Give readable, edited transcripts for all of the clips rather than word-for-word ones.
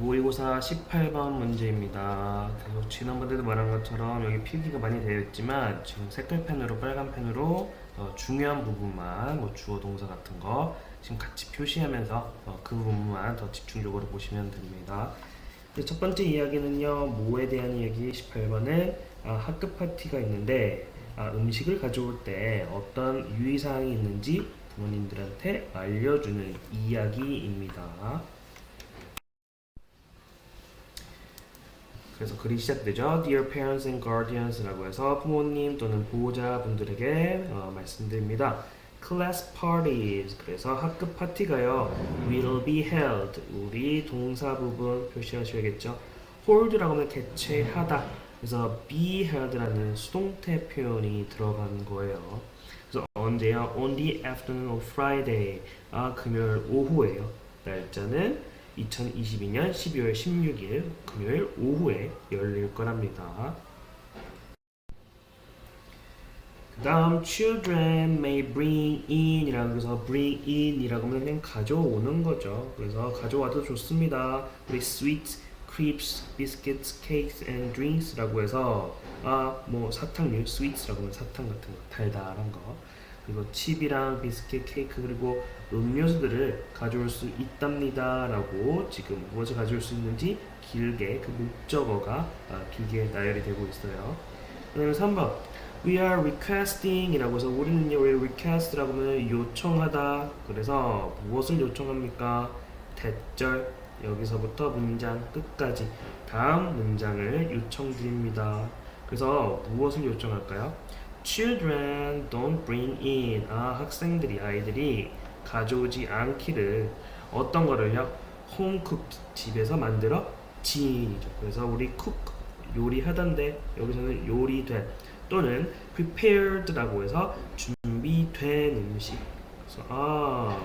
모의고사 18번 문제입니다. 그래서 지난번에도 말한 것처럼 여기 필기가 많이 되어 있지만 지금 색깔 펜으로 빨간 펜으로 중요한 부분만 뭐 주어 동사 같은 거 지금 같이 표시하면서 그 부분만 더 집중적으로 보시면 됩니다. 첫 번째 이야기는요, 뭐에 대한 이야기 18번에 학급 파티가 있는데 음식을 가져올 때 어떤 유의사항이 있는지 부모님들한테 알려주는 이야기입니다. 그래서 글이 시작되죠. Dear parents and guardians라고 해서 부모님 또는 보호자분들에게 말씀드립니다. Class parties, 그래서 학급 파티가요, will be held, 우리 동사 부분 표시하셔야겠죠. hold라고 하면 개최하다, 그래서 be held라는 수동태 표현이 들어간 거예요. 그래서 언제요? On the afternoon of Friday, 금요일 오후에요. 날짜는 2022년 12월 16일 금요일 오후에 열릴 거랍니다. 그 다음 children may bring in 이라고 해서 bring in 이라고 하면 그냥 가져오는 거죠. 그래서 가져와도 좋습니다. 우리 sweets, crepes, biscuits, cakes and drinks 라고 해서 뭐 사탕류, sweets라고 하면 사탕 같은 거, 달달한 거, 그리고 칩이랑 비스킷, 케이크, 그리고 음료수들을 가져올 수 있답니다 라고 지금 무엇을 가져올 수 있는지 길게 그 목적어가 길게 나열이 되고 있어요. 그 다음에 3번 We are requesting 이라고 해서 우리는요, 왜 request라고 하면 요청하다, 그래서 무엇을 요청합니까? 대절, 여기서부터 문장 끝까지 다음 문장을 요청드립니다. 그래서 무엇을 요청할까요? Children don't bring in, 학생들이, 아이들이 가져오지 않기를 어떤 거를요? home cooked, 집에서 만들어 지이죠. 그래서 우리 cook, 요리하던데 여기서는 요리된 또는 prepared라고 해서 준비된 음식. 그래서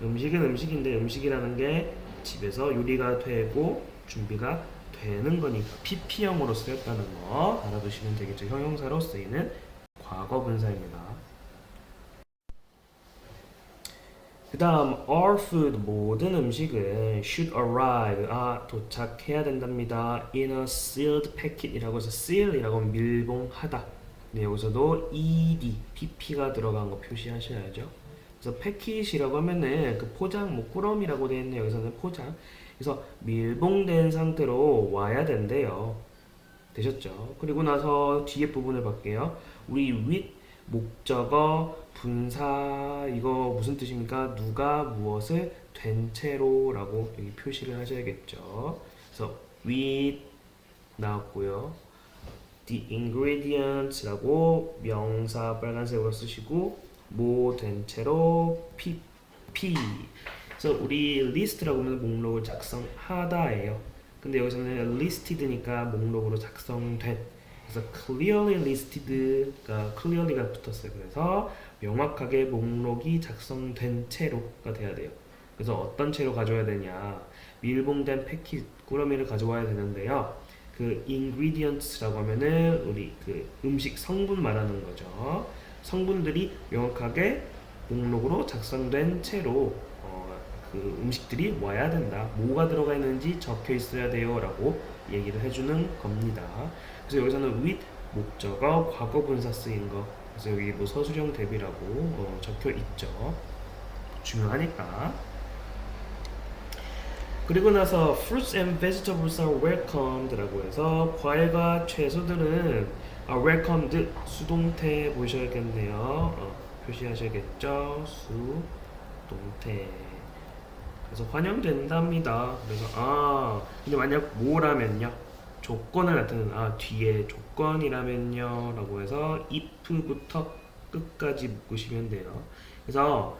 음식은 음식인데 음식이라는 게 집에서 요리가 되고 준비가 되는 거니까 PP형으로 쓰였다는 거 알아두시면 되겠죠. 형용사로 쓰이는 과거 분사입니다. 그 다음 all food, 모든 음식은 should arrive, 도착해야 된답니다. in a sealed packet 이라고 해서 seal 이라고 하면 밀봉하다. 네, 여기서도 ed, pp가 들어간 거 표시하셔야죠. 그래서 패킷이라고 하면은 그 포장, 뭐 꾸러미라고 되어 있는 여기서는 포장. 그래서 밀봉된 상태로 와야 된대요. 되셨죠? 그리고 나서 뒤에 부분을 볼게요. 우리 with 목적어 분사 이거 무슨 뜻입니까? 누가 무엇을 된 채로라고 여기 표시를 하셔야겠죠. 그래서 with 나왔고요. The ingredients라고 명사 빨간색으로 쓰시고 뭐 된 채로 PP. 그래서 우리 list라고 하면 목록을 작성하다예요. 근데 여기서는 listed니까 목록으로 작성된. 그래서 clearly listed가 clearly가 붙었어요. 그래서 명확하게 목록이 작성된 채로가 돼야 돼요. 그래서 어떤 채로 가져와야 되냐? 밀봉된 패킷 꾸러미를 가져와야 되는데요. 그 ingredients라고 하면은 우리 그 음식 성분 말하는 거죠. 성분들이 명확하게 목록으로 작성된 채로 그 음식들이 와야 된다. 뭐가 들어가 있는지 적혀 있어야 돼요 라고 얘기를 해주는 겁니다. 그래서 여기서는 with 목적어 과거 분사 쓰인 거, 그래서 여기 뭐 서술형 대비라고 적혀 있죠. 중요하니까. 그리고 나서 fruits and vegetables are welcomed 라고 해서 과일과 채소들은 welcomed 수동태 보셔야겠네요. 표시하셔야겠죠. 수동태. 그래서 환영된답니다. 그래서 근데 만약 뭐라면요, 조건을 나타내는 뒤에 조건이라면요 라고 해서 if부터 끝까지 묶으시면 돼요. 그래서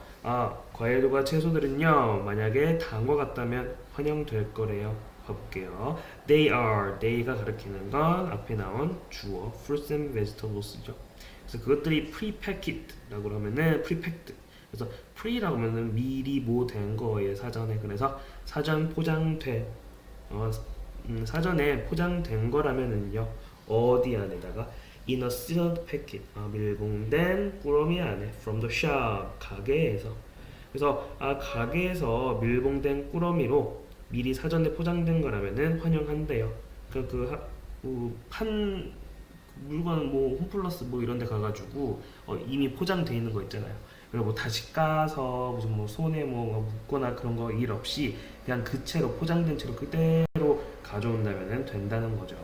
과일과 채소들은요, 만약에 단 것 같다면 환영될 거래요. 봐볼게요. they가 가리키는 건 앞에 나온 주어 fruits and vegetables죠. 그래서 그것들이 prepacket라고 하면은 prepacked. 그래서 pre라고 하면은 미리 뭐 된 거예요, 사전에. 그래서 사전 포장돼, 사전에 포장된 거라면은요, 어디 안에다가 in a sealed packet, 밀봉된 꾸러미 안에 from the shop, 가게에서. 그래서 가게에서 밀봉된 꾸러미로 미리 사전에 포장된 거라면은 환영한대요. 그러니까 판 물건 뭐 홈플러스 뭐 이런 데 가가지고 이미 포장돼 있는 거 있잖아요. 그리고 뭐 다시 까서 무슨 뭐 손에 뭐 묻거나 그런 거 일 없이 그냥 그 채로 포장된 채로 그대로 가져온다면 된다는 거죠.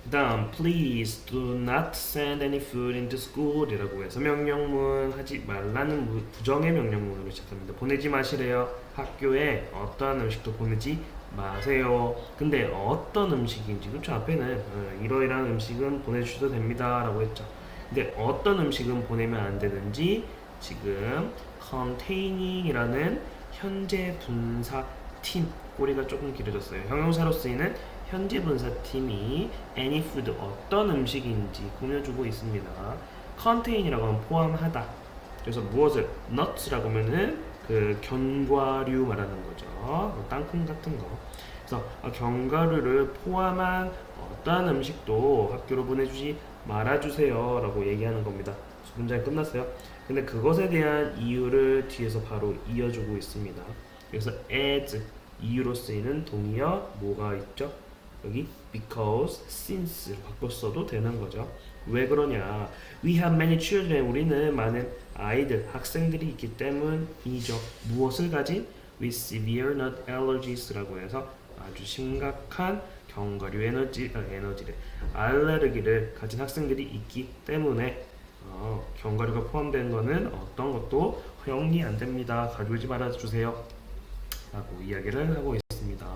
그다음 please do not send any food into school 이라고 해서 명령문 하지 말라는 부정의 명령문으로 시작합니다. 보내지 마시래요. 학교에 어떠한 음식도 보내지 마세요. 근데 어떤 음식인지 그렇죠. 앞에는 이러이러한 음식은 보내주셔도 됩니다 라고 했죠. 근데 어떤 음식은 보내면 안 되는지 지금 containing 이라는 현재 분사 팀 꼬리가 조금 길어졌어요. 형용사로 쓰이는 현재 분사팀이 any food 어떤 음식인지 꾸며주고 있습니다. contain이라고 하면 포함하다. 그래서 무엇을 nuts라고 하면은 그 견과류 말하는 거죠. 땅콩 같은 거. 그래서 견과류를 포함한 어떠한 음식도 학교로 보내주지 말아주세요라고 얘기하는 겁니다. 문장이 끝났어요. 근데 그것에 대한 이유를 뒤에서 바로 이어주고 있습니다. 그래서 as 이유로 쓰이는 동의어 뭐가 있죠? 여기 because, since를 바꿨어도 되는 거죠. 왜 그러냐? We have many children. 우리는 많은 아이들, 학생들이 있기 때문이죠. 무엇을 가진? With severe nut allergies라고 해서 아주 심각한 견과류 에너지를 알레르기를 가진 학생들이 있기 때문에 견과류가 포함된 거는 어떤 것도 허용이 안 됩니다. 가져오지 말아 주세요. 라고 이야기를 하고 있습니다.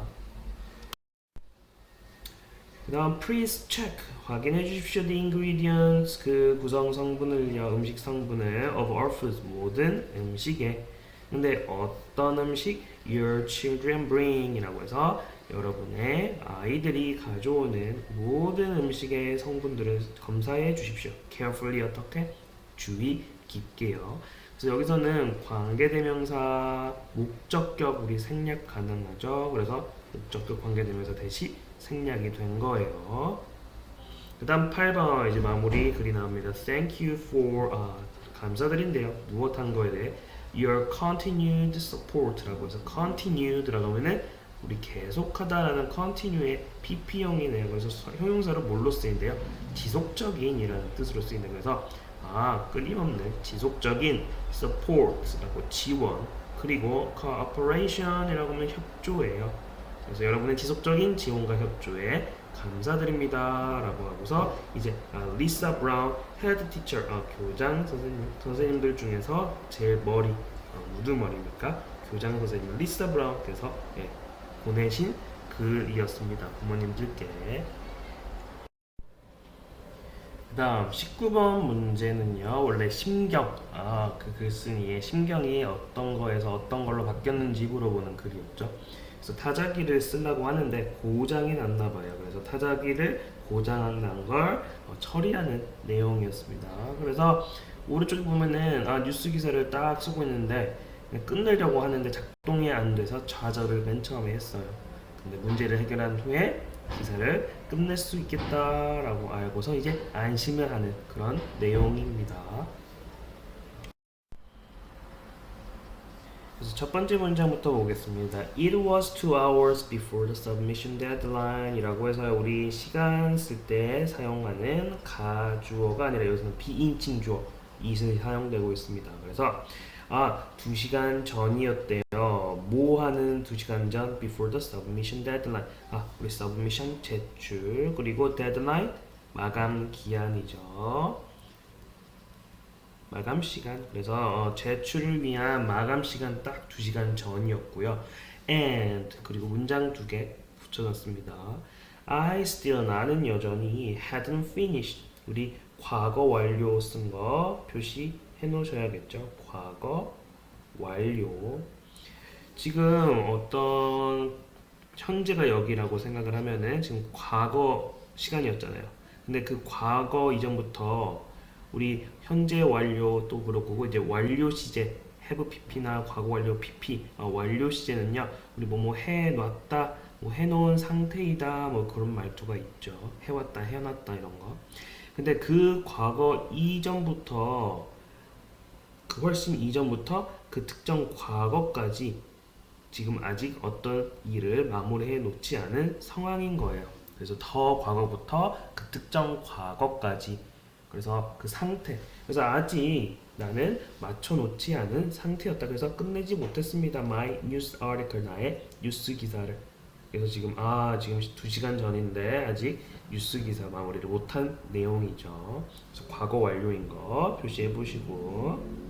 그 다음 please check 확인해 주십시오 the ingredients 그 구성 성분을요 음식 성분을 of our foods 모든 음식에 근데 어떤 음식 your children bring 이라고 해서 여러분의 아이들이 가져오는 모든 음식의 성분들을 검사해 주십시오. carefully 어떻게? 주의 깊게요. 그래서 여기서는 관계대명사 목적격 우리 생략 가능하죠. 그래서 목적격 관계대명사 대시 생략이 된 거예요. 그 다음 8번 이제 마무리 글이 나옵니다. Thank you for 감사드린대요. 무엇 한 거에 대해 Your continued support라고 해서 continued라고 하면은 우리 계속하다라는 continue의 PP형이네요. 그래서 형용사로 뭘로 쓰인대요? 지속적인이라는 뜻으로 쓰인다. 그래서 끊임없는 지속적인 support라고 지원 그리고 cooperation이라고 하면 협조예요. 그래서 여러분의 지속적인 지원과 협조에 감사드립니다 라고 하고서 이제 리사 브라운 헤드 티처 교장 선생님들 중에서 제일 머리 우두머리니까 교장 선생님 리사 브라운께서 보내신 글이었습니다. 부모님들께. 그 다음 19번 문제는요 원래 심경 그 글쓴이의 심경이 어떤 거에서 어떤 걸로 바뀌었는지 물어보는 글이었죠. 그래서 타자기를 쓰려고 하는데 고장이 났나 봐요. 그래서 타자기를 고장 난 걸 처리하는 내용이었습니다. 그래서 오른쪽에 보면은 뉴스 기사를 딱 쓰고 있는데 끝내려고 하는데 작동이 안 돼서 좌절을 맨 처음에 했어요. 근데 문제를 해결한 후에 기사를 끝낼 수 있겠다라고 알고서 이제 안심을 하는 그런 내용입니다. 그래서 첫 번째 문장부터 보겠습니다. It was 2 hours before the submission deadline 이라고 해서 우리 시간 쓸 때 사용하는 가주어가 아니라 여기서는 비인칭 주어 it이 사용되고 있습니다. 그래서 2시간 전이었대요. 뭐 하는 2시간 전? Before the submission deadline. 우리 submission 제출 그리고 deadline 마감 기한이죠. 마감 시간. 그래서 제출을 위한 마감 시간 딱 2시간 전이었고요. And 그리고 문장 2개 붙여놨습니다. I still 나는 여전히 hadn't finished. 우리 과거 완료 쓴 거 표시해 놓으셔야겠죠. 과거 완료. 지금 어떤 현재가 여기라고 생각을 하면은 지금 과거 시간이었잖아요. 근데 그 과거 이전부터 우리 현재 완료 또 그렇고 이제 완료 시제 have pp나 과거 완료 pp 완료 시제는요 우리 뭐뭐 해놨다 뭐 해놓은 상태이다 뭐 그런 말투가 있죠. 해왔다 해놨다 이런 거. 근데 그 과거 이전부터 그 훨씬 이전부터 그 특정 과거까지 지금 아직 어떤 일을 마무리해 놓지 않은 상황인 거예요. 그래서 더 과거부터 그 특정 과거까지. 그래서 그 상태. 그래서 아직 나는 맞춰놓지 않은 상태였다. 그래서 끝내지 못했습니다. My news article, 나의 뉴스 기사를. 그래서 지금 2시간 전인데 아직 뉴스 기사 마무리를 못한 내용이죠. 그래서 과거 완료인 거 표시해 보시고.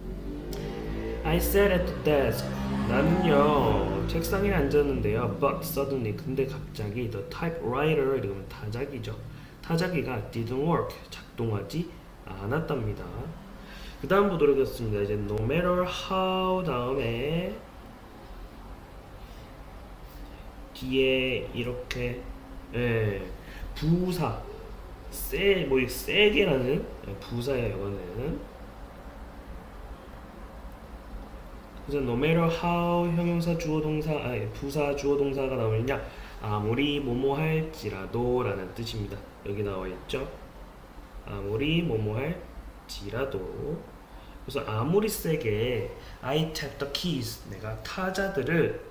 I sat at the desk. 나는요 책상에 앉았는데요. But suddenly, 근데 갑자기 the typewriter, 이러면 타자기죠. 타자기가 didn't work, 작동하지 않았답니다. 그 다음 보도록 하겠습니다. 이제 no matter how 다음에 뒤에 이렇게 부사 세게라는 부사예요. 이거는. 그래서 no matter how 형용사 주어 동사 부사 주어 동사가 나오느냐, 아무리 뭐뭐 할지라도 라는 뜻입니다. 여기 나와 있죠. 아무리 뭐뭐 할지라도. 그래서 아무리 세게 I tap the keys, 내가 타자들을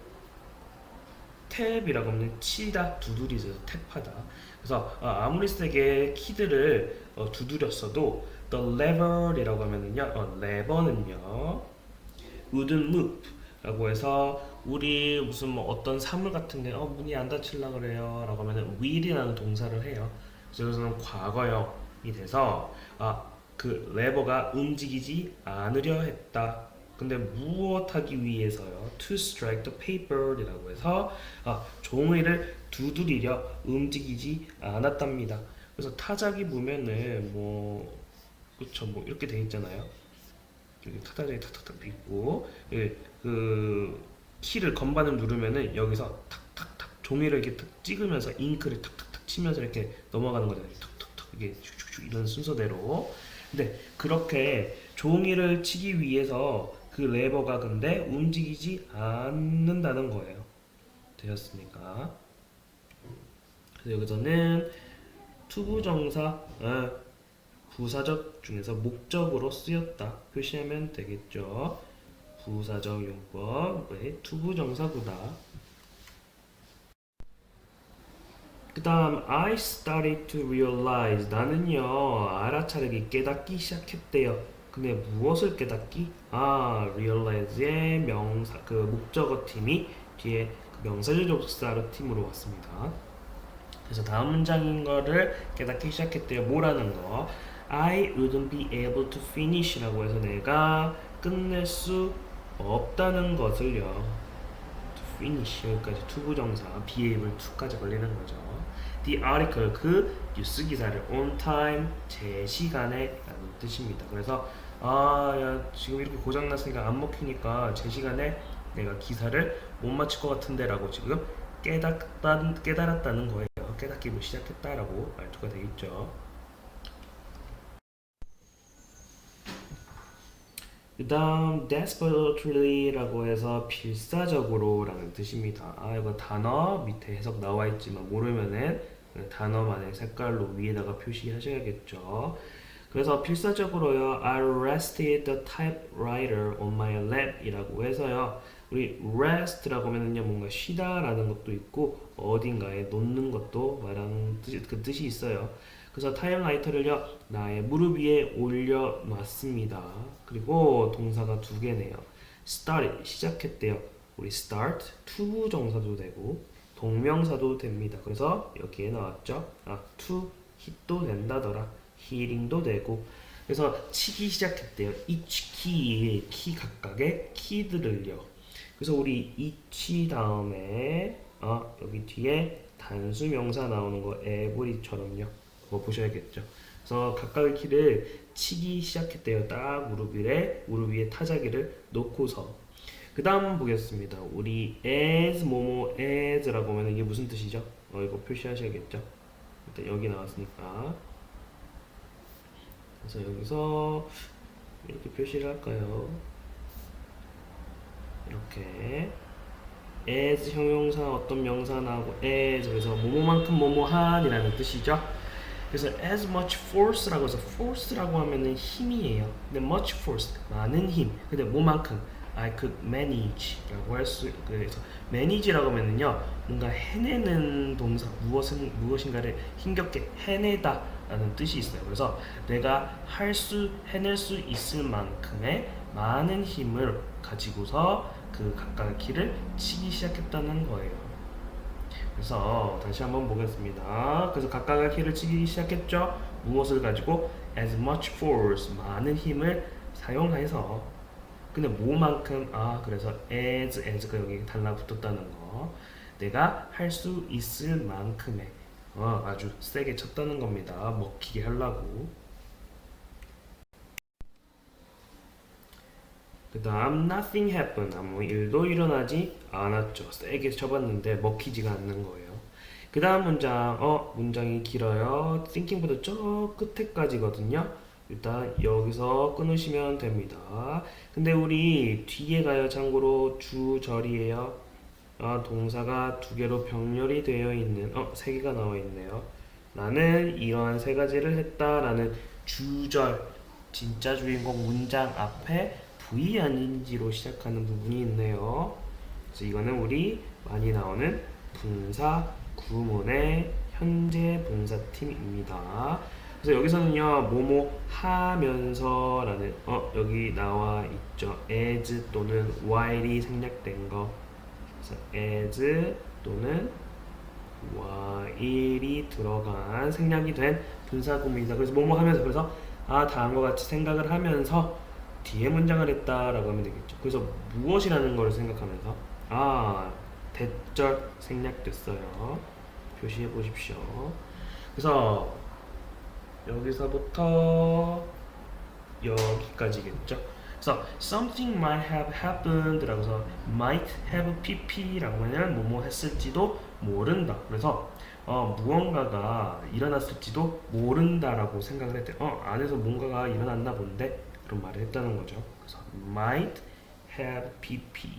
탭이라고 하면 치다, 두드리죠. 탭하다. 그래서 아무리 세게 키들을 두드렸어도 the lever이라고 하면은요, 레버는요 wouldn't move 라고 해서 우리 무슨 뭐 어떤 사물 같은데 문이 안 닫힐라 그래요 라고 하면은 will이라는 동사를 해요. 그래서 여기서는 과거형이 돼서 그 레버가 움직이지 않으려 했다. 근데 무엇하기 위해서요? To strike the paper 이라고 해서 종이를 두드리려 움직이지 않았답니다. 그래서 타자기 보면은 그쵸, 이렇게 돼 있잖아요. 여기 타자기 탁탁탁 있고, 그 키를 건반을 누르면은 여기서 탁탁탁 종이를 이렇게 탁 찍으면서 잉크를 탁탁탁 치면서 이렇게 넘어가는 거잖아요. 탁탁탁 이게 슉슉슉 이런 순서대로. 근데 그렇게 종이를 치기 위해서 그 레버가 근데 움직이지 않는다는 거예요. 되셨습니까? 그래서 여기서는 투부정사 부사적 중에서 목적으로 쓰였다 표시하면 되겠죠. 부사적 용법 투부정사구다. 그 다음 I started to realize, 나는요 알아차리기, 깨닫기 시작했대요. 근데 무엇을 깨닫기? realize의 명사, 그 목적어 팀이 뒤에 그 명사절 접속사로 팀으로 왔습니다. 그래서 다음 문장인 거를 깨닫기 시작했대요. 뭐라는 거? I wouldn't be able to finish 라고 해서 내가 끝낼 수 없다는 것을요. to finish, 여기까지 투부정사 be able to까지 걸리는 거죠. The article, 그 뉴스 기사를 on time, 제 시간에 라는 뜻입니다. 그래서 야, 지금 이렇게 고장났으니까 안 먹히니까 제 시간에 내가 기사를 못 마칠 것 같은데 라고 지금 깨달았다는 거예요. 깨닫기를 시작했다라고 말투가 되겠죠. 그 다음 desperately라고 해서 필사적으로 라는 뜻입니다. 이거 단어 밑에 해석 나와 있지만 모르면은 단어만의 색깔로 위에다가 표시하셔야겠죠. 그래서 필사적으로요, I rested the typewriter on my lap 이라고 해서요, 우리 rest라고 하면은요 뭔가 쉬다 라는 것도 있고 어딘가에 놓는 것도 말하는 그 뜻이 있어요. 그래서 타임라이터를요 나의 무릎 위에 올려놨습니다. 그리고 동사가 두 개네요. started, 시작했대요. 우리 start 투부정사도 되고 동명사도 됩니다. 그래서 여기에 나왔죠. to hit도 된다더라. hitting도 되고. 그래서 치기 시작했대요. each 키 각각의 키들을요. 그래서 우리 each 다음에 여기 뒤에 단수명사 나오는 거 every처럼요. 그거 보셔야겠죠. 그래서 각각의 키를 치기 시작했대요. 딱 무릎 위에 타자기를 놓고서. 그 다음 보겠습니다. 우리 as 뭐뭐 as라고 하면 이게 무슨 뜻이죠? 이거 표시하셔야겠죠. 일단 여기 나왔으니까. 그래서 여기서 이렇게 표시를 할까요? 이렇게 as 형용사 어떤 명사 나오고 as, 그래서 뭐뭐만큼 뭐뭐한이라는 뜻이죠. 그래서 as much force라고 해서 force라고 하면은 힘이에요. 근데 much force 많은 힘. 근데 뭐만큼 I could manage라고 할 수 그래서 manage라고 하면은요 뭔가 해내는 동사 무엇인가를 힘겹게 해내다라는 뜻이 있어요. 그래서 내가 해낼 수 있을 만큼의 많은 힘을 가지고서 그 각각의 키를 치기 시작했다는 거예요. 그래서 다시 한번 보겠습니다. 그래서 각각의 키를 치기 시작했죠. 무엇을 가지고? As much force, 많은 힘을 사용해서. 근데 뭐만큼? 그래서 as가 여기 달라붙었다는 거. 내가 할 수 있을 만큼의 아주 세게 쳤다는 겁니다. 먹히게 하려고. 그 다음 nothing happened. 아무 일도 일어나지 않았죠. 세게 쳐봤는데 먹히지가 않는 거예요. 그 다음 문장, 문장이 길어요. thinking보다 저 끝에까지거든요. 일단 여기서 끊으시면 됩니다. 근데 우리 뒤에 가요. 참고로 주절이에요. 동사가 두 개로 병렬이 되어 있는, 세 개가 나와 있네요. 나는 이러한 세 가지를 했다라는 주절, 진짜 주인공 문장 앞에 VING로 시작하는 부분이 있네요. 그래서 이거는 우리 많이 나오는 분사 구문의 현재 분사팀입니다. 그래서 여기서는요, 뭐뭐 하면서라는 여기 나와 있죠. as 또는 while이 생략된 거. 그래서 as 또는 while이 들어간 생략이 된 분사 구문이다. 그래서 뭐뭐 하면서 그래서 다음과 같이 생각을 하면서 뒤에 문장을 했다라고 하면 되겠죠. 그래서 무엇이라는 걸 생각하면서 대절 생략됐어요. 표시해 보십시오. 그래서 여기서부터 여기까지겠죠. 그래서 something might have happened라고 해서 might have pp라고 하면 뭐뭐 했을지도 모른다. 그래서 무언가가 일어났을지도 모른다라고 생각을 했대. 안에서 뭔가가 일어났나 본데 그런 말을 했다는 거죠. 그래서 might have pp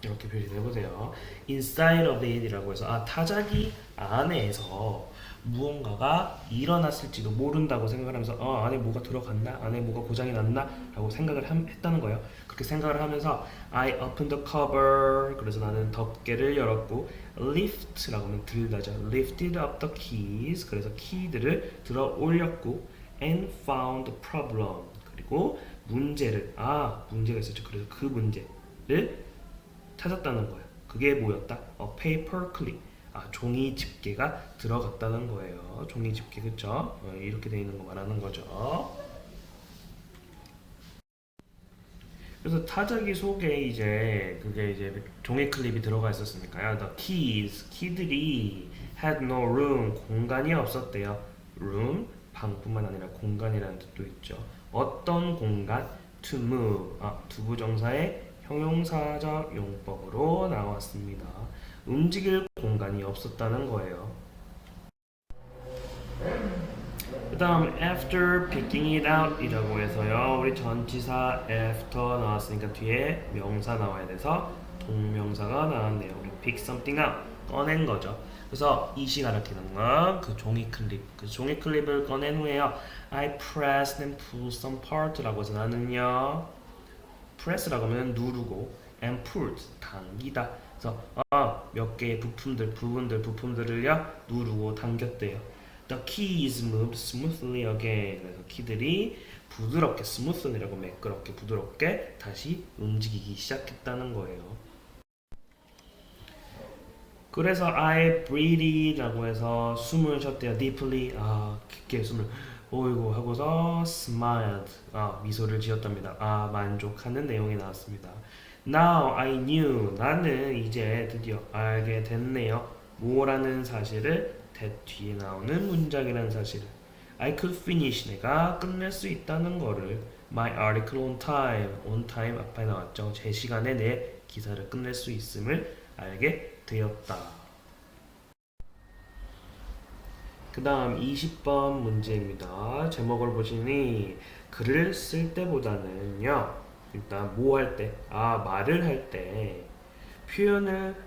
이렇게 표시를 해보세요. inside of it이라고 해서 타자기 안에서 무언가가 일어났을지도 모른다고 생각을 하면서 안에 뭐가 들어갔나? 안에 뭐가 고장이 났나? 라고 생각을 했다는 거예요. 그렇게 생각을 하면서 I opened the cover 그래서 나는 덮개를 열었고 lift라고 하면 들다죠. lifted up the keys 그래서 키들을 들어 올렸고 and found the problem 그리고 문제를 문제가 있었죠. 그래서 그 문제를 찾았다는 거예요. 그게 뭐였다? paper clip 종이 집게가 들어갔다는 거예요. 종이 집게 그쵸? 이렇게 돼 있는 거 말하는 거죠. 그래서 타자기 속에 그게 이제 종이 클립이 들어가 있었으니까요. The keys 키들이 had no room 공간이 없었대요. room 방뿐만 아니라 공간이라는 뜻도 있죠. 어떤 공간? to move 두부정사의 형용사적 용법으로 나왔습니다. 움직일 공간이 없었다는 거예요. 그 다음 after picking it out 이라고 해서요. 우리 전치사 after 나왔으니까 뒤에 명사 나와야 돼서 동명사가 나왔네요. 우리 pick something out 꺼낸 거죠. 그래서 이시 가리키는 건 그 종이 클립 그 종이 클립을 꺼낸 후에요. I pressed and pulled some part라고 해서 나는요 press라고 하면 누르고 and pulled 당기다. 그래서 몇 개의 부품들을요 누르고 당겼대요. The keys moved smoothly again. 그래서 키들이 부드럽게 smoothly라고 매끄럽게 부드럽게 다시 움직이기 시작했다는 거예요. 그래서 I breathed라고 해서 숨을 쉬었대요. deeply 깊게 숨을 오이고 하고서 smiled 미소를 지었답니다. 만족하는 내용이 나왔습니다. Now I knew 나는 이제 드디어 알게 됐네요. 뭐라는 사실을 that 뒤에 나오는 문장이라는 사실을 I could finish 내가 끝낼 수 있다는 거를 my article on time 앞에 나왔죠. 제 시간에 내 기사를 끝낼 수 있음을 알게 되었다. 그 다음 20번 문제입니다. 제목을 보시니 글을 쓸 때보다는요 일단 뭐 할 때? 말을 할 때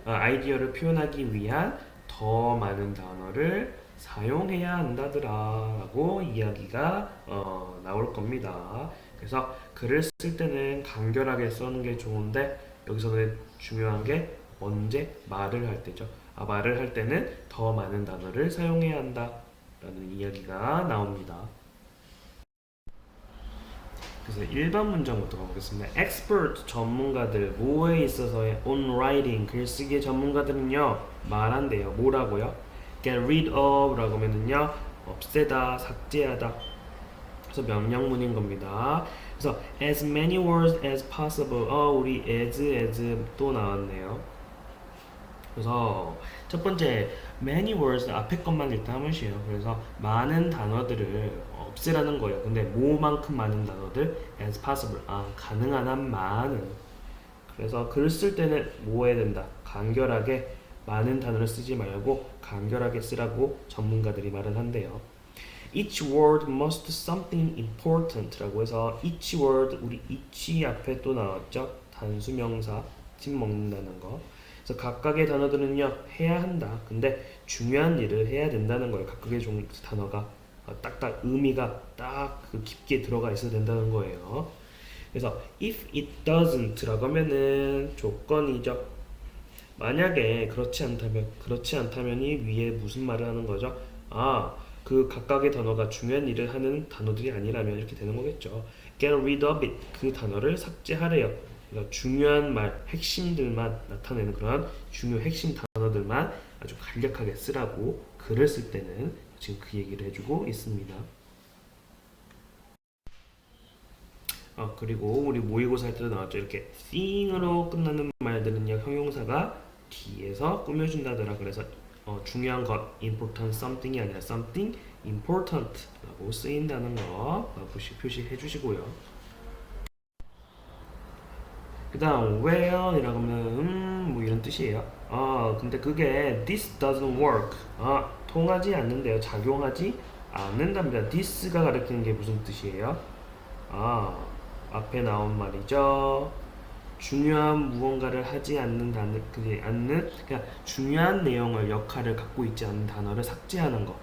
아이디어를 표현하기 위한 더 많은 단어를 사용해야 한다더라 라고 이야기가 나올 겁니다. 그래서 글을 쓸 때는 간결하게 쓰는 게 좋은데 여기서는 중요한 게 언제 말을 할 때죠. 말을 할 때는 더 많은 단어를 사용해야 한다라는 이야기가 나옵니다. 그래서 일반 문장부터 가보겠습니다. expert 전문가들 뭐에 있어서의 on writing 글쓰기의 전문가들은요 말한대요. 뭐라고요? get rid of라고 하면은요 없애다, 삭제하다. 그래서 명령문인 겁니다. 그래서 as many words as possible. 우리 as 또 나왔네요. 그래서 첫 번째 many words 앞에 것만 일단 한번 쉬어요. 그래서 많은 단어들을 없애라는 거예요. 근데 뭐만큼 많은 단어들 as possible 가능한 한 많은. 그래서 글 쓸 때는 뭐 해야 된다? 간결하게 많은 단어를 쓰지 말고 간결하게 쓰라고 전문가들이 말을 한대요. Each word must something important라고 해서 each word 우리 each 앞에 또 나왔죠. 단수명사 집 먹는다는 거. 그래서 각각의 단어들은요 해야 한다. 근데 중요한 일을 해야 된다는 거예요. 각각의 단어가 딱딱 의미가 딱 그 깊게 들어가 있어야 된다는 거예요. 그래서 if it doesn't라고 하면은 조건이죠. 만약에 그렇지 않다면이 위에 무슨 말을 하는 거죠? 그 각각의 단어가 중요한 일을 하는 단어들이 아니라면 이렇게 되는 거겠죠. Get rid of it 그 단어를 삭제하래요. 그러니까 중요한 말, 핵심들만 나타내는 그런 중요 핵심 단어들만 아주 간략하게 쓰라고 글을 쓸 때는 지금 그 얘기를 해주고 있습니다. 그리고 우리 모의고사 할 때도 나왔죠. 이렇게 thing으로 끝나는 말들은요 형용사가 뒤에서 꾸며준다더라. 그래서 중요한 것 important something이 아니라 something important라고 쓰인다는 거 표시해 주시고요. 그 다음 where이라고 하면 뭐 이런 뜻이에요. 근데 그게 this doesn't work 통하지 않는데요. 작용하지 않는답니다. this가 가리키는 게 무슨 뜻이에요? 앞에 나온 말이죠. 중요한 무언가를 하지 않는 그러니까 중요한 내용을 역할을 갖고 있지 않는 단어를 삭제하는 거.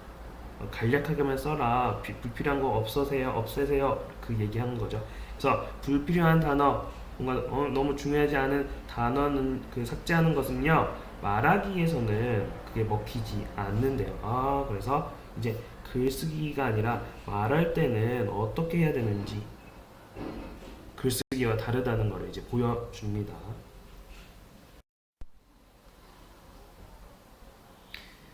간략하게만 써라. 불필요한 거 없애세요. 그 얘기하는 거죠. 그래서 불필요한 단어, 뭔가 너무 중요하지 않은 단어는 그 삭제하는 것은요 말하기에서는 그게 먹히지 않는데요. 그래서 이제 글쓰기가 아니라 말할 때는 어떻게 해야 되는지 글쓰기와 다르다는 것을 이제 보여줍니다.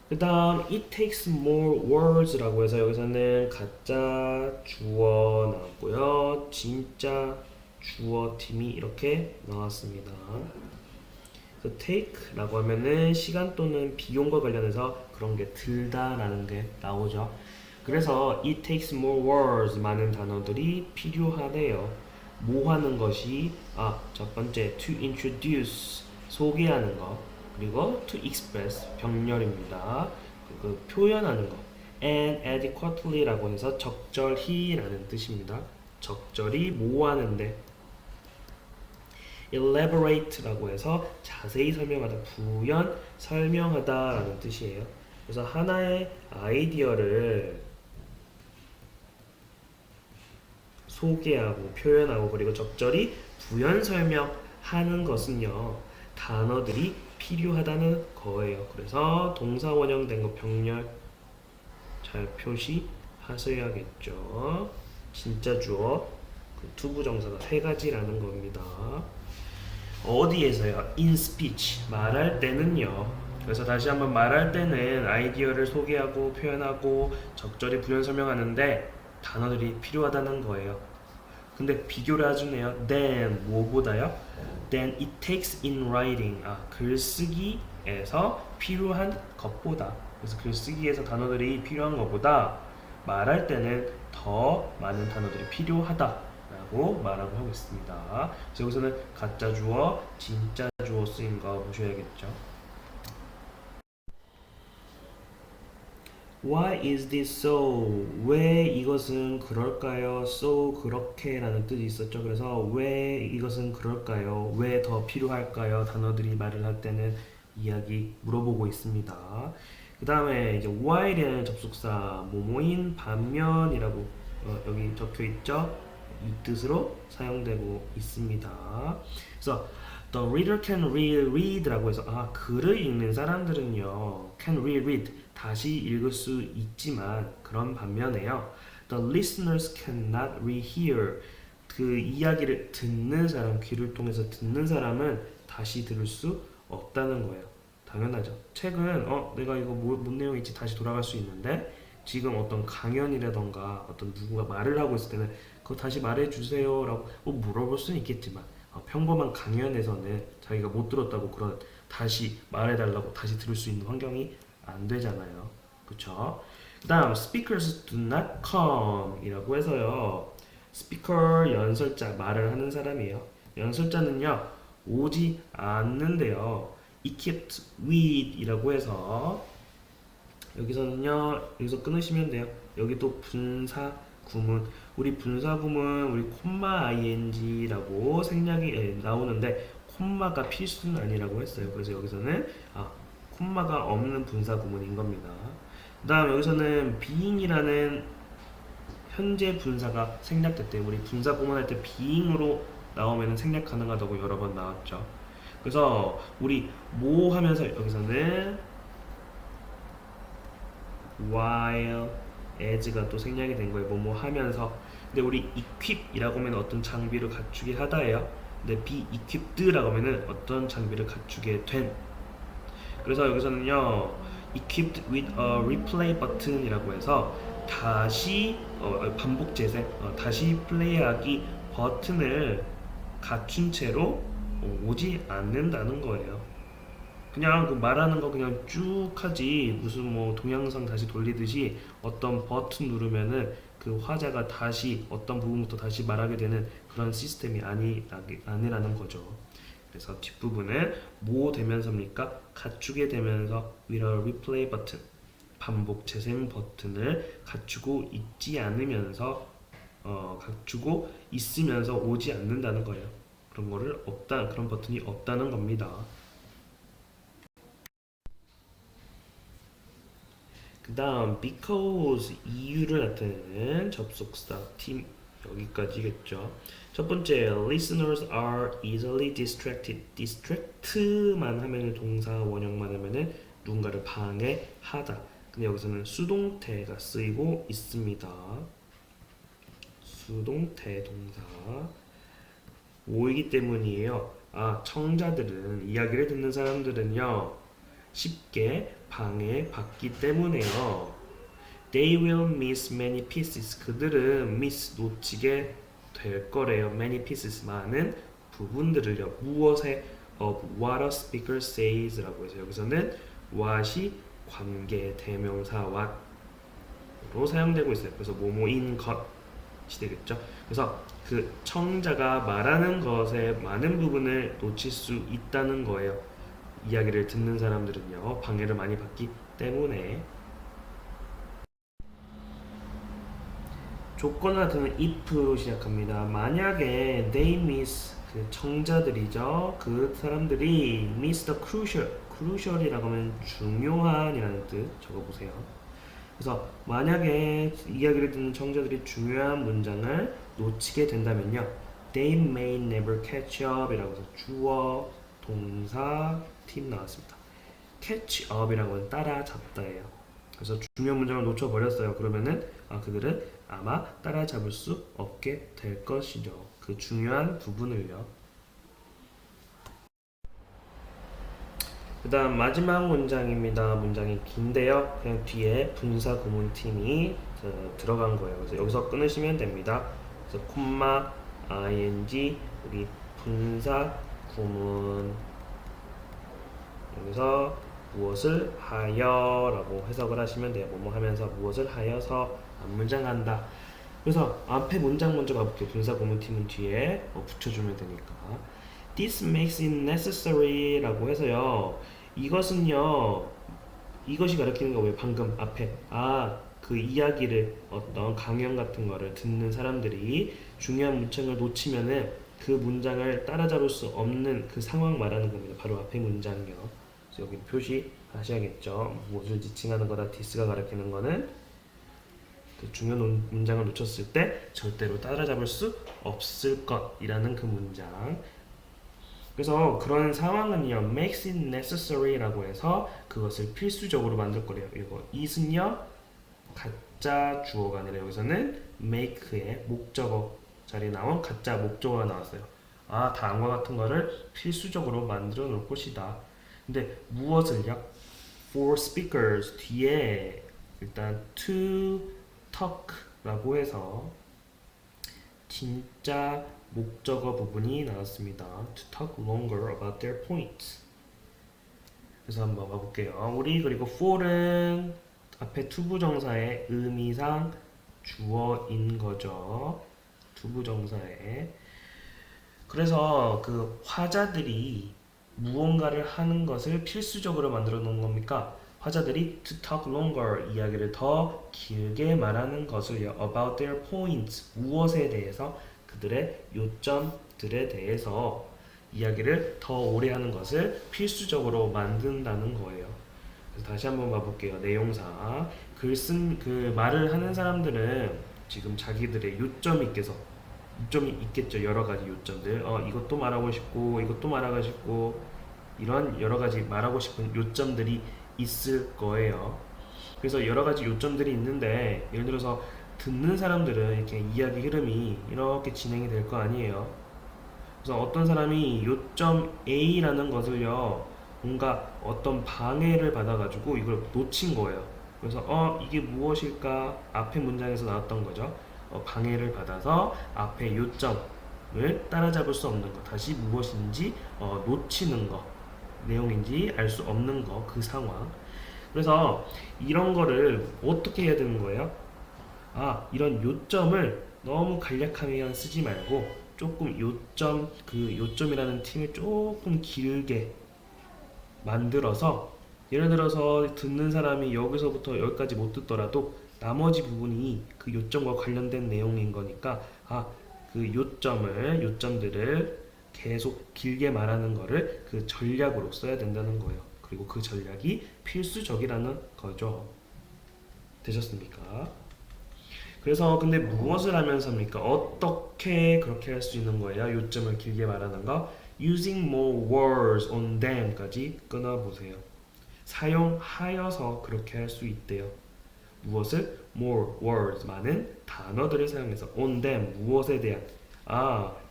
그 다음 it takes more words라고 해서 여기서는 가짜 주어 나왔고요. 진짜 주어 팀이 이렇게 나왔습니다. 그래서 take라고 하면은 시간 또는 비용과 관련해서 그런 게 들다라는 게 나오죠. 그래서 it takes more words 많은 단어들이 필요하대요. 뭐 하는 것이 첫 번째 to introduce 소개하는 거 그리고 to express 병렬입니다. 그 표현하는 거 and adequately라고 해서 적절히라는 뜻입니다. 적절히 뭐 하는데 elaborate라고 해서 자세히 설명하다 부연 설명하다라는 뜻이에요. 그래서 하나의 아이디어를 소개하고 표현하고 그리고 적절히 부연 설명하는 것은요 단어들이 필요하다는 거예요. 그래서 동사 원형된 거 병렬 잘 표시하셔야겠죠. 진짜 주어 그 투부정사가 세 가지라는 겁니다. 어디에서요? in speech 말할 때는요. 그래서 다시 한번 말할 때는 아이디어를 소개하고 표현하고 적절히 부연 설명하는데 단어들이 필요하다는 거예요. 근데 비교를 해주네요. then 뭐보다요? then it takes in writing 글쓰기에서 필요한 것보다 그래서 글쓰기에서 단어들이 필요한 것보다 말할 때는 더 많은 단어들이 필요하다라고 말하고 하고 있습니다. 그래서 여기서는 가짜 주어, 진짜 주어 쓰인 거 보셔야겠죠. Why is this so? 왜 이것은 그럴까요? So 그렇게라는 뜻이 있었죠. 그래서 왜 이것은 그럴까요? 왜 더 필요할까요? 단어들이 말을 할 때는 이야기 물어보고 있습니다. 그 다음에 이제 while이라는 접속사 모모인 반면이라고 여기 적혀 있죠. 이 뜻으로 사용되고 있습니다. 그래서 The reader can reread라고 해서 글을 읽는 사람들은요 can reread 다시 읽을 수 있지만 그런 반면에요 The listeners cannot rehear 그 이야기를 듣는 사람 귀를 통해서 듣는 사람은 다시 들을 수 없다는 거예요. 당연하죠. 책은 내가 이거 뭔 내용인지 다시 돌아갈 수 있는데 지금 어떤 강연이라던가 어떤 누군가 말을 하고 있을 때는 그거 다시 말해주세요 라고 물어볼 수는 있겠지만 평범한 강연에서는 자기가 못 들었다고 그런 다시 말해달라고 다시 들을 수 있는 환경이 안 되잖아요. 그쵸? 그 다음 speakers do not come 이라고 해서요 스피커 연설자 말을 하는 사람이에요. 연설자는요 오지 않는데요 equipped with 이라고 해서 여기서는요 여기서 끊으시면 돼요. 여기 또 분사 구문 우리 분사 구문 우리 콤마 ing라고 생략이 나오는데 콤마가 필수는 아니라고 했어요. 그래서 여기서는 콤마가 없는 분사 구문인 겁니다. 그 다음 여기서는 being이라는 현재 분사가 생략될 때 우리 분사 구문할 때 being으로 나오면 생략 가능하다고 여러 번 나왔죠. 그래서 우리 뭐 하면서 여기서는 while as가 또 생략이 된 거예요. 뭐뭐 하면서. 근데 우리 equip이라고 하면 어떤 장비를 갖추게 하다예요. 근데 be equipped라고 하면은 어떤 장비를 갖추게 된. 그래서 여기서는요 equipped with a replay button이라고 해서 다시 반복 재생 다시 플레이하기 버튼을 갖춘 채로 오지 않는다는 거예요. 그냥 그 말하는 거 그냥 쭉 하지 무슨 뭐 동영상 다시 돌리듯이 어떤 버튼 누르면은 그 화자가 다시 어떤 부분부터 다시 말하게 되는 그런 시스템이 아니라는 거죠. 그래서 뒷부분은 뭐 되면서입니까? 갖추게 되면서 with a replay button 반복 재생 버튼을 갖추고 있지 않으면서 갖추고 있으면서 오지 않는다는 거예요. 그런 거를 없다 그런 버튼이 없다는 겁니다. 그 다음 because 이유를 나타내는 접속사 팀 여기까지겠죠. 첫 번째 listeners are easily distracted distract만 하면은 동사 원형만 하면은 누군가를 방해하다. 근데 여기서는 수동태가 쓰이고 있습니다. 수동태 동사 오이기 때문이에요. 청자들은 이야기를 듣는 사람들은요 쉽게 방해받기 때문에요. They will miss many pieces. 그들은 miss 놓치게 될 거래요. many pieces 많은 부분들을요. 무엇에 of what a speaker says라고 해서 여기서는 what이 관계 대명사 what으로 사용되고 있어요. 그래서 뭐뭐인 것이 되겠죠. 그래서 그 청자가 말하는 것의 많은 부분을 놓칠 수 있다는 거예요. 이야기를 듣는 사람들은요 방해를 많이 받기 때문에. 조건을 나타내는 if로 시작합니다. 만약에 they miss 그 청자들이죠 그 사람들이 miss the crucial이라고 하면 중요한이라는 뜻 적어보세요. 그래서 만약에 이야기를 듣는 청자들이 중요한 문장을 놓치게 된다면요 they may never catch up 이라고 해서 주어 동사 팀 나왔습니다. catch up이라고 하면 따라잡다예요. 그래서 중요한 문장을 놓쳐버렸어요. 그러면은 그들은 아마 따라잡을 수 없게 될 것이죠. 그 중요한 부분을요. 그 다음 마지막 문장입니다. 문장이 긴데요. 그냥 뒤에 분사 구문팀이 들어간 거예요. 그래서 여기서 끊으시면 됩니다. 그래서 콤마 ing 우리 분사 구문 여기서 무엇을 하여 라고 해석을 하시면 돼요. 뭐뭐 하면서 무엇을 하여서 앞문장한다. 그래서 앞에 문장 먼저 가볼게요. 분사 구문팀은 뒤에 붙여주면 되니까. This makes it necessary 라고 해서요 이것은요 이것이 가리키는 거예요. 방금 앞에 그 이야기를 어떤 강연 같은 거를 듣는 사람들이 중요한 문장을 놓치면은 그 문장을 따라잡을 수 없는 그 상황 말하는 겁니다. 바로 앞에 문장이요. 그래서 여기 표시 하셔야겠죠. 무엇을 지칭하는 거다 this가 가리키는 거는. 그 중요한 문장을 놓쳤을 때 절대로 따라잡을 수 없을 것이라는 그 문장. 그래서 그런 상황은요, makes it necessary라고 해서 그것을 필수적으로 만들 거래요. 이거 is는요, 가짜 주어가 아니라 여기서는 make의 목적어 자리에 나온 가짜 목적어가 나왔어요. 아, 다음과 같은 거를 필수적으로 만들어 놓을 것이다. 근데 무엇을요? For speakers 뒤에 일단 to talk라고 해서 진짜 목적어 부분이 나왔습니다. To talk longer about their points. 그래서 한번 봐볼게요. 우리 그리고 for은 앞에 투부정사의 의미상 주어인 거죠. 투부정사에. 그래서 그 화자들이 무언가를 하는 것을 필수적으로 만들어 놓은 겁니까? 화자들이 to talk longer 이야기를 더 길게 말하는 것을요. about their points 무엇에 대해서 그들의 요점들에 대해서 이야기를 더 오래 하는 것을 필수적으로 만든다는 거예요. 그래서 다시 한번 봐볼게요. 내용사 그 말을 하는 사람들은 지금 자기들의 요점이 있겠죠. 여러 가지 요점들. 이것도 말하고 싶고 이것도 말하고 싶고 이런 여러 가지 말하고 싶은 요점들이 있을 거예요. 그래서 여러 가지 요점들이 있는데 예를 들어서 듣는 사람들은 이렇게 이야기 흐름이 이렇게 진행이 될 거 아니에요. 그래서 어떤 사람이 요점 A라는 것을요, 뭔가 어떤 방해를 받아가지고 이걸 놓친 거예요. 그래서 이게 무엇일까? 앞에 문장에서 나왔던 거죠. 방해를 받아서 앞에 요점을 따라잡을 수 없는 것, 다시 무엇인지 놓치는 것, 내용인지 알 수 없는 것, 그 상황. 그래서 이런 거를 어떻게 해야 되는 거예요? 이런 요점을 너무 간략하게 쓰지 말고 조금 그 요점이라는 팀을 조금 길게 만들어서 예를 들어서 듣는 사람이 여기서부터 여기까지 못 듣더라도 나머지 부분이 그 요점과 관련된 내용인 거니까 그 요점들을 계속 길게 말하는 거를 그 전략으로 써야 된다는 거예요. 그리고 그 전략이 필수적이라는 거죠. 되셨습니까? 그래서 근데 무엇을 하면서입니까? 어떻게 그렇게 할 수 있는 거예요? 요점을 길게 말하는 거. Using more words on them까지 끊어보세요. 사용하여서 그렇게 할 수 있대요. 무엇을? More words, 많은 단어들을 사용해서 on them, 무엇에 대한.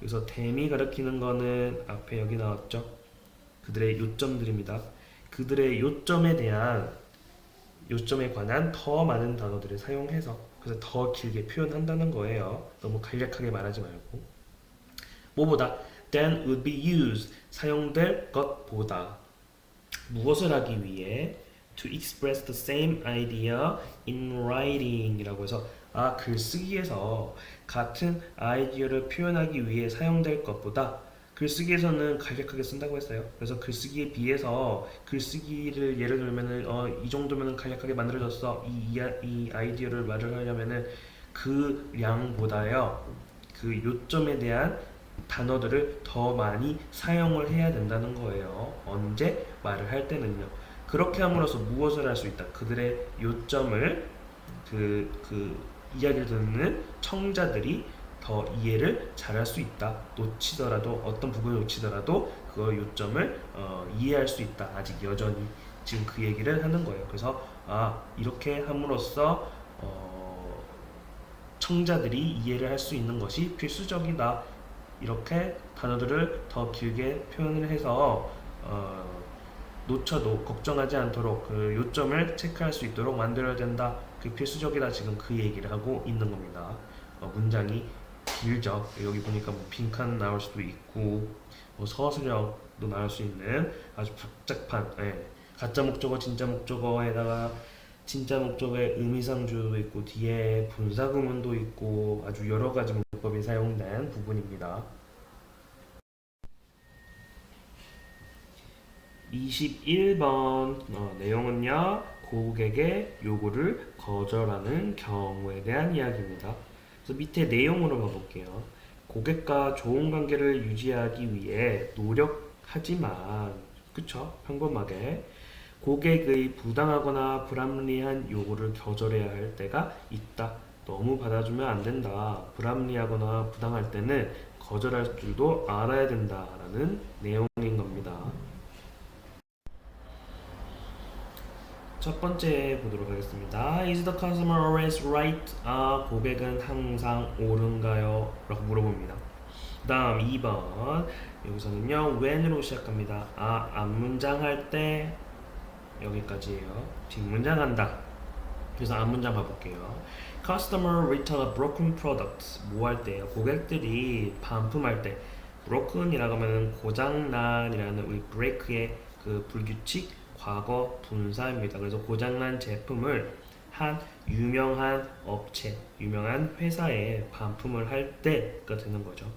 여기서 them이 가리키는 거는 앞에 여기 나왔죠? 그들의 요점들입니다. 그들의 요점에 관한 더 많은 단어들을 사용해서 그래서 더 길게 표현한다는 거예요. 너무 간략하게 말하지 말고. 뭐보다 than would be used 사용될 것보다 무엇을 하기 위해 to express the same idea in writing 이라고 해서 글쓰기에서 같은 아이디어를 표현하기 위해 사용될 것보다 글쓰기에서는 간략하게 쓴다고 했어요. 그래서 글쓰기에 비해서 글쓰기를 예를 들면은 이 정도면은 간략하게 만들어졌어. 이 아이디어를 말을 하려면은 그 량보다요. 그 요점에 대한 단어들을 더 많이 사용을 해야 된다는 거예요. 언제 말을 할 때는요. 그렇게 함으로써 무엇을 할 수 있다. 그들의 요점을 그 이야기를 듣는 청자들이 더 이해를 잘할 수 있다. 놓치더라도 어떤 부분을 놓치더라도 그 요점을 이해할 수 있다. 아직 여전히 지금 그 얘기를 하는 거예요. 그래서 이렇게 함으로써 청자들이 이해를 할 수 있는 것이 필수적이다. 이렇게 단어들을 더 길게 표현을 해서 놓쳐도 걱정하지 않도록 그 요점을 체크할 수 있도록 만들어야 된다. 그 필수적이다. 지금 그 얘기를 하고 있는 겁니다. 문장이 길죠. 여기 보니까 뭐 빈칸 나올 수도 있고 서술형도 나올 수 있는 아주 복잡한 가짜 목적어, 진짜 목적어에다가 진짜 목적어의 의미상주도 있고 뒤에 분사구문도 있고 아주 여러 가지 문법이 사용된 부분입니다. 21번 내용은요. 고객의 요구를 거절하는 경우에 대한 이야기입니다. 그래서 밑에 내용으로 가볼게요. 고객과 좋은 관계를 유지하기 위해 노력하지만 그쵸? 평범하게 고객의 부당하거나 불합리한 요구를 거절해야 할 때가 있다. 너무 받아주면 안 된다. 불합리하거나 부당할 때는 거절할 줄도 알아야 된다라는 내용인 겁니다. 첫 번째 보도록 하겠습니다. Is the customer always right? 고객은 항상 옳은가요? 라고 물어봅니다. 그 다음 2번 여기서는요 when으로 시작합니다. 앞문장 할 때 여기까지예요. 뒷문장 한다. 그래서 앞문장 봐볼게요. Customer return a broken product. 뭐 할 때요? 고객들이 반품할 때 broken이라고 하면 고장난이라는 우리 break의 그 불규칙 과거 분사입니다. 그래서 고장난 제품을 한 유명한 업체, 유명한 회사에 반품을 할 때가 되는 거죠.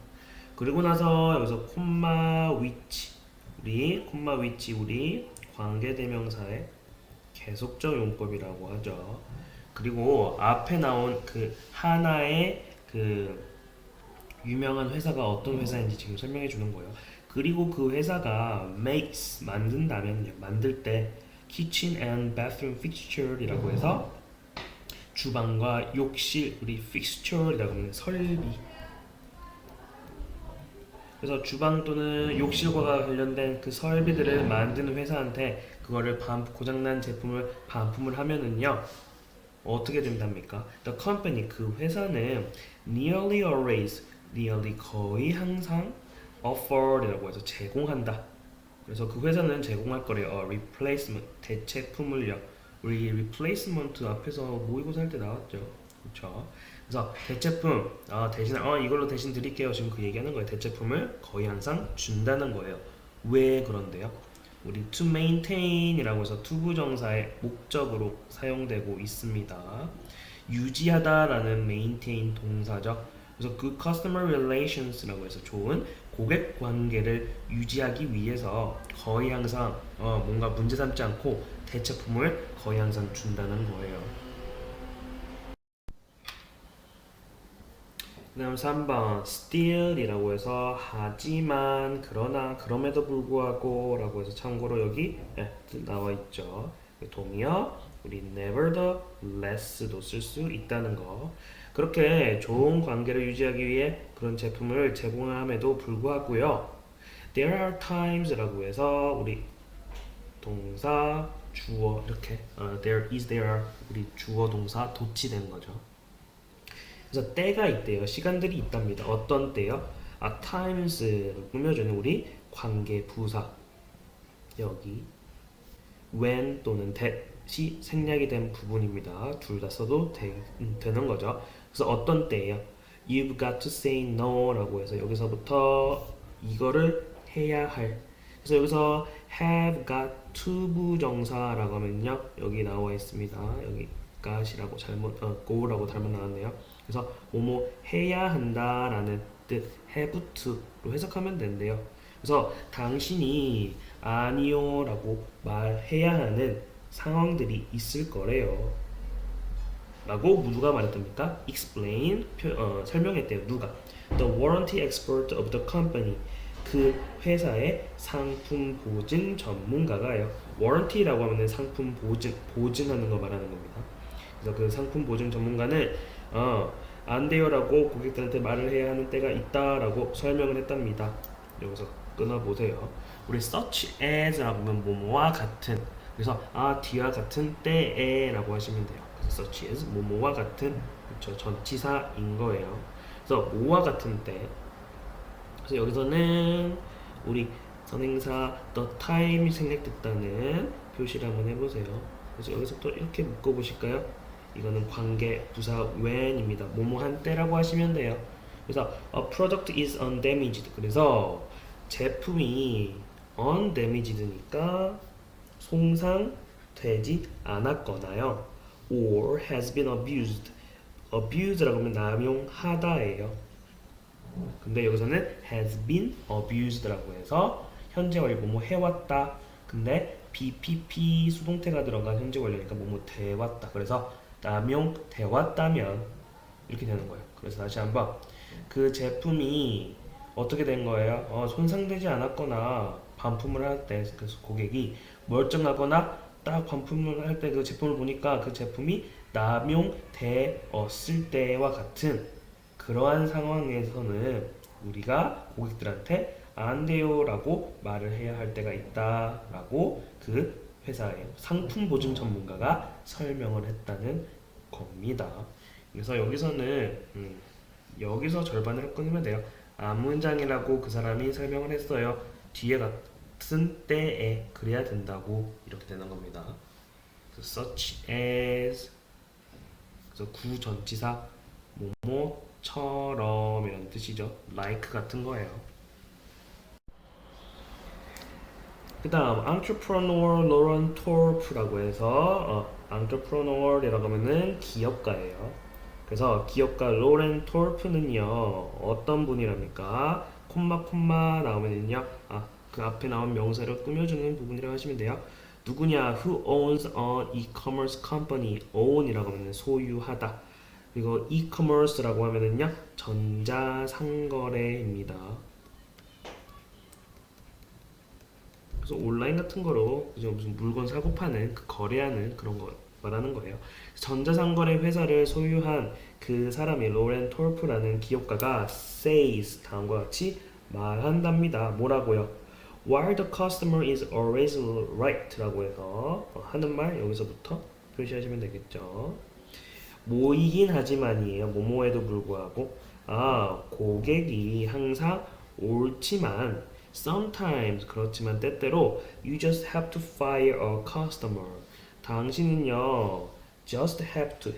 그리고 나서 여기서 콤마 위치, 우리 관계대명사의 계속적 용법이라고 하죠. 그리고 앞에 나온 그 하나의 그 유명한 회사가 어떤 회사인지 지금 설명해 주는 거예요. 그리고 그 회사가 makes 만든다면 만들 때 kitchen and bathroom fixture이라고 해서 주방과 욕실 우리 fixture이라고 하는 설비. 그래서 주방 또는 욕실과 관련된 그 설비들을 만드는 회사한테 그거를 고장난 제품을 반품을 하면은요 어떻게 된답니까? The company 그 회사는 nearly always 거의 항상 offer이라고 해서 제공한다. 그래서 그 회사는 제공할 거래요. replacement 대체품을요. 우리 replacement 앞에서 모의고사 할 때 나왔죠. 그렇죠? 그래서 대체품 대신 이걸로 대신 드릴게요. 지금 그 얘기하는 거예요. 대체품을 거의 항상 준다는 거예요. 왜 그런데요? 우리 to maintain이라고 해서 투부정사의 목적으로 사용되고 있습니다. 유지하다라는 maintain 동사죠. 그래서 good customer relations라고 해서 좋은 고객 관계를 유지하기 위해서 거의 항상 뭔가 문제 삼지 않고 대체품을 거의 항상 준다는 거예요. 그 다음 3번 still이라고 해서 하지만 그러나 그럼에도 불구하고 라고 해서 참고로 여기 나와 있죠. 동의어 우리 nevertheless도 쓸 수 있다는 거. 그렇게 좋은 관계를 유지하기 위해 그런 제품을 제공함에도 불구하고요. There are times라고 해서 우리 동사 주어 이렇게 there 우리 주어 동사 도치된 거죠. 그래서 때가 있대요. 시간들이 있답니다. 어떤 때요? times를 꾸며주는 우리 관계 부사 여기 when 또는 that이 생략이 된 부분입니다. 둘 다 써도 되는 거죠. 그래서 어떤 때예요? You've got to say no 라고 해서 여기서부터 이거를 해야 할. 그래서 여기서 have got to 부정사라고 하면요. 여기 나와 있습니다. 여기 got이라고 go라고 잘못 나왔네요. 그래서 뭐뭐 해야 한다라는 뜻 have to로 해석하면 된대요. 그래서 당신이 아니요라고 말해야 하는 상황들이 있을 거래요. 라고 누가 말했답니까? explain 설명했대요. 누가? The warranty expert of the company 그 회사의 상품 보증 전문가가요. warranty라고 하면 상품 보증하는 거 말하는 겁니다. 그래서 그 상품 보증 전문가는 안 돼요라고 고객들한테 말을 해야 하는 때가 있다라고 설명을 했답니다. 여기서 끊어보세요. 우리 such as라고 하면 뭐뭐와 같은 그래서 뒤와 같은 때에라고 하시면 돼요. 그래서 such as 뭐뭐와 같은 그렇죠. 전치사인 거예요. 그래서 뭐와 같은 때 그래서 여기서는 우리 선행사 the time이 생략됐다는 표시를 한번 해보세요. 그래서 여기서 또 이렇게 묶어보실까요? 이거는 관계 부사 when입니다. 뭐뭐한 때라고 하시면 돼요. 그래서 a product is undamaged. 그래서 제품이 undamaged니까 손상되지 않았거나요. or has been abused. abuse라고 하면 남용하다예요. 근데 여기서는 has been abused라고 해서 현재 완료 뭐뭐 해왔다. 근데 BPP 수동태가 들어간 현재 완료니까 뭐뭐 돼왔다. 그래서 남용돼 왔다면 이렇게 되는 거예요. 그래서 다시 한번 그 제품이 어떻게 된 거예요? 손상되지 않았거나 반품을 할 때 그래서 고객이 멀쩡하거나 딱 반품을 할 때 그 제품을 보니까 그 제품이 남용되었을 때와 같은 그러한 상황에서는 우리가 고객들한테 안 돼요라고 말을 해야 할 때가 있다라고 그 회사의 상품 보증 전문가가 설명을 했다는 겁니다. 그래서 여기서는 여기서 절반을 끊으면 돼요. 앞문장이라고 그 사람이 설명을 했어요. 뒤에 같은 때에 그래야 된다고 이렇게 되는 겁니다. such as 그래서 구전치사 뭐뭐처럼 이런 뜻이죠. like 같은 거예요. 그 다음 entrepreneur 로런 톨프라고 해서 entrepreneur이라고 하면은 기업가예요. 그래서 기업가 로렌 톨프는요 어떤 분이랍니까? 콤마 나오면은요 그 앞에 나온 명사를 꾸며주는 부분이라고 하시면 돼요. 누구냐? Who owns an e-commerce company? own이라고 하면 소유하다. 그리고 e-commerce라고 하면은요 전자상거래입니다. 그래서 온라인 같은 거로 이제 무슨 물건 사고 파는 그 거래하는 그런 거 말하는 거예요. 전자상거래 회사를 소유한 그 사람이 로렌 톨프라는 기업가가 says 다음과 같이 말한답니다. 뭐라고요? While the customer is always right라고 해서 하는 말 여기서부터 표시하시면 되겠죠. 모이긴 하지만이에요. 뭐뭐에도 불구하고 고객이 항상 옳지만 sometimes 그렇지만 때때로 you just have to fire a customer. 당신은요 just have to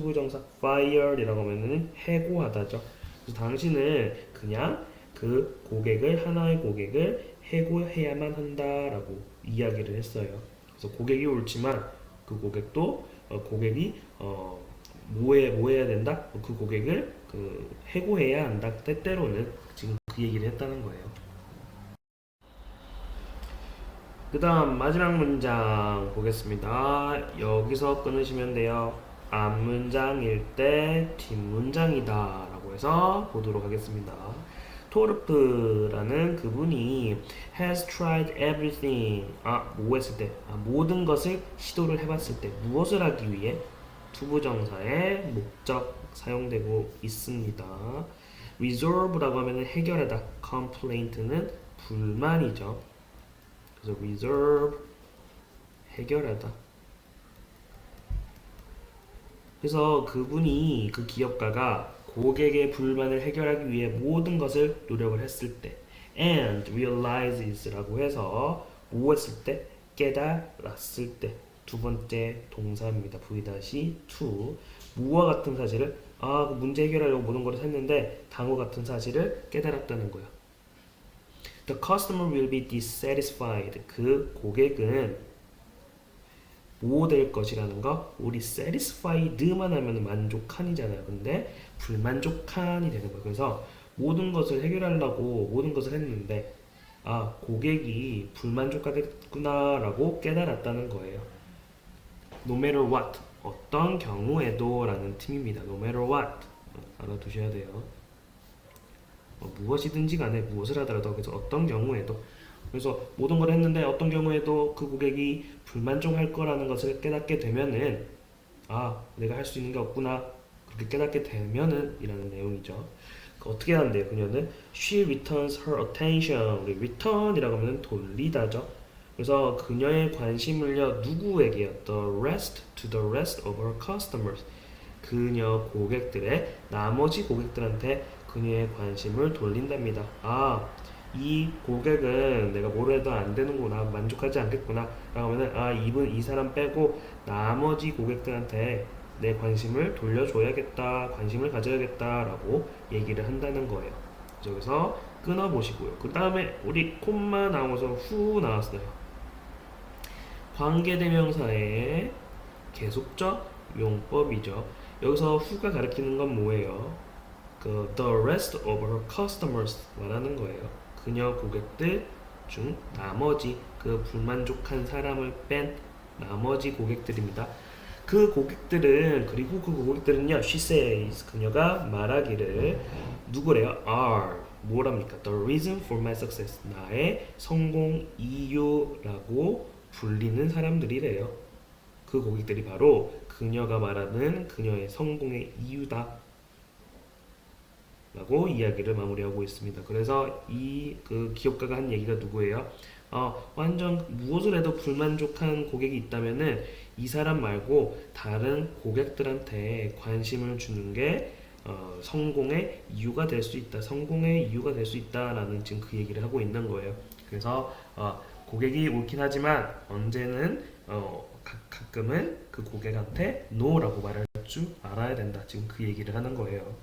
부정사 fire이라고 하면은 해고하다죠. 그래서 당신은 그냥 그 고객을 하나의 고객을 해고해야만 한다라고 이야기를 했어요. 그래서 고객이 옳지만 그 고객도 고객이 뭐 해야 된다? 그 고객을 해고해야 한다. 때때로는 지금 그 얘기를 했다는 거예요. 그 다음 마지막 문장 보겠습니다. 여기서 끊으시면 돼요. 앞문장일 때 뒷문장이다 라고 해서 보도록 하겠습니다. 토르프라는 그분이 has tried everything 뭐 했을 때 모든 것을 시도를 해봤을 때 무엇을 하기 위해 투부정사의 목적 사용되고 있습니다. resolve라고 하면 해결하다, complaint는 불만이죠. 그래서 resolve 해결하다. 그래서 그분이 그 기업가가 고객의 불만을 해결하기 위해 모든 것을 노력을 했을 때 and realizes라고 해서 뭐 했을 때 깨달았을 때 두 번째 동사입니다. V-to 무와 같은 사실을 그 문제 해결하려고 모든 걸 했는데 당호 같은 사실을 깨달았다는 거예요. The customer will be dissatisfied. 그 고객은 뭐 될 것이라는 거? 우리 satisfied만 하면 만족한이잖아요. 근데 불만족한이 되는 거예요. 그래서 모든 것을 해결하려고 모든 것을 했는데 고객이 불만족하겠구나라고 깨달았다는 거예요. No matter what, 어떤 경우에도 라는 팀입니다. No matter what, 알아두셔야 돼요. 무엇이든지 간에 무엇을 하더라도 그래서 어떤 경우에도 그래서 모든 걸 했는데 어떤 경우에도 그 고객이 불만족할 거라는 것을 깨닫게 되면은 내가 할 수 있는 게 없구나 그렇게 깨닫게 되면은 이라는 내용이죠. 어떻게 하는데요? 그녀는 she returns her attention. 우리 return이라고 하면 돌리다죠. 그래서 그녀의 관심을요 누구에게요? to the rest of her customers. 그녀 고객들의 나머지 고객들한테 그녀의 관심을 돌린답니다. 이 고객은 내가 뭘 해도 안 되는구나, 만족하지 않겠구나 라고 하면은 이 사람 빼고 나머지 고객들한테 내 관심을 돌려줘야겠다, 관심을 가져야겠다 라고 얘기를 한다는 거예요. 여기서 끊어보시고요. 그 다음에 우리 콤마 나오면서 후 나왔어요. 관계대명사의 계속적 용법이죠. 여기서 who가 가리키는 건 뭐예요? the rest of her customers 말하는 거예요. 그녀 고객들 중 나머지 그 불만족한 사람을 뺀 나머지 고객들입니다. 그 고객들은 그리고 그 고객들은요 she says 그녀가 말하기를 누구래요? are 뭐랍니까? the reason for my success 나의 성공 이유라고 불리는 사람들이래요. 그 고객들이 바로 그녀가 말하는 그녀의 성공의 이유다 라고 이야기를 마무리하고 있습니다. 그래서 이 그 기업가가 한 얘기가 누구예요? 완전 무엇을 해도 불만족한 고객이 있다면은 이 사람 말고 다른 고객들한테 관심을 주는 게 성공의 이유가 될 수 있다. 성공의 이유가 될 수 있다라는 지금 그 얘기를 하고 있는 거예요. 그래서 고객이 옳긴 하지만 언제는 가끔은 그 고객한테 no라고 말할 줄 알아야 된다. 지금 그 얘기를 하는 거예요.